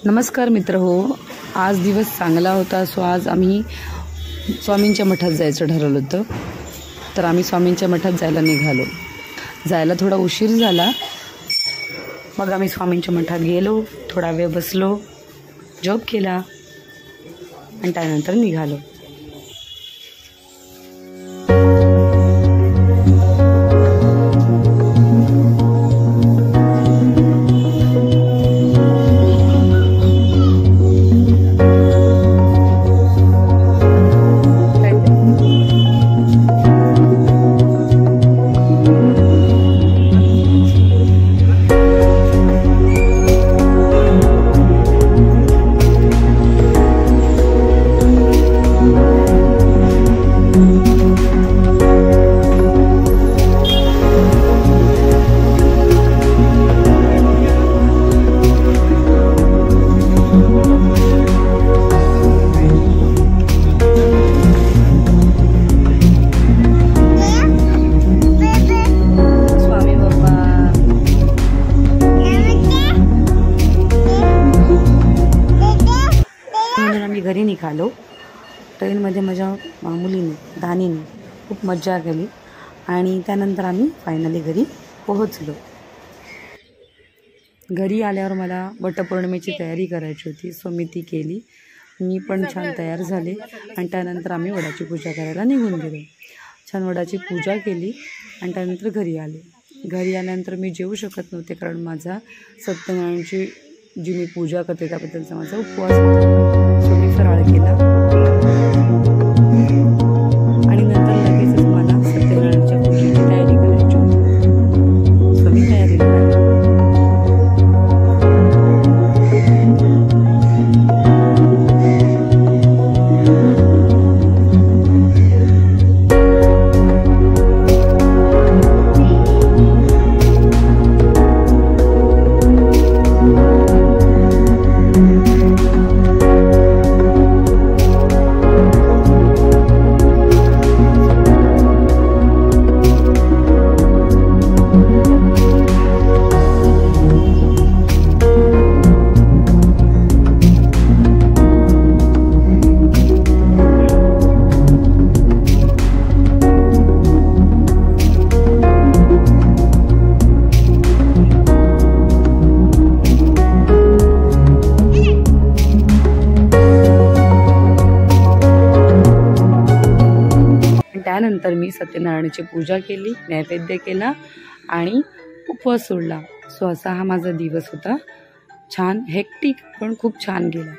नमस्कार मित्र हो, आज दिवस चांगला होता. सो आज आम्ही स्वामींच्या मठात जायचं ठरवलं होतं. तर आम्ही स्वामींच्या मठात जायला निघालो. जायला थोडा उशीर झाला. मग आम्ही स्वामींच्या मठात गेलो, थोडा वेळ बसलो, जॉब केला आणि त्यानंतर निघालो. घरी निघालो. ट्रेनमध्ये माझ्या मुलीने धानीने खूप मज्जा केली आणि त्यानंतर आम्ही फायनली घरी पोहोचलो. घरी आल्यावर मला वटपौर्णिमेची तयारी करायची होती. सो मी ती केली. मी पण छान तयार झाले आणि त्यानंतर आम्ही वडाची पूजा करायला निघून गेलो. छान वडाची पूजा केली आणि त्यानंतर घरी आले. घरी आल्यानंतर मी जेवू शकत नव्हते, कारण माझा सत्यनारायणची जी मी पूजा करते त्याबद्दलचा माझा उपवास होता. सो मी फराळ केला आणि नंतर लगेचच मला सत्यनारायणच्या पूजेची तयारी करायची होती. सो मी तयारीला लागले. त्यानंतर मी सत्यनारायणाची पूजा केली, नैवेद्य केला आणि उपवास सोडला. सो असा हा माझा दिवस होता. छान हेक्टिक पण खूप छान गेला.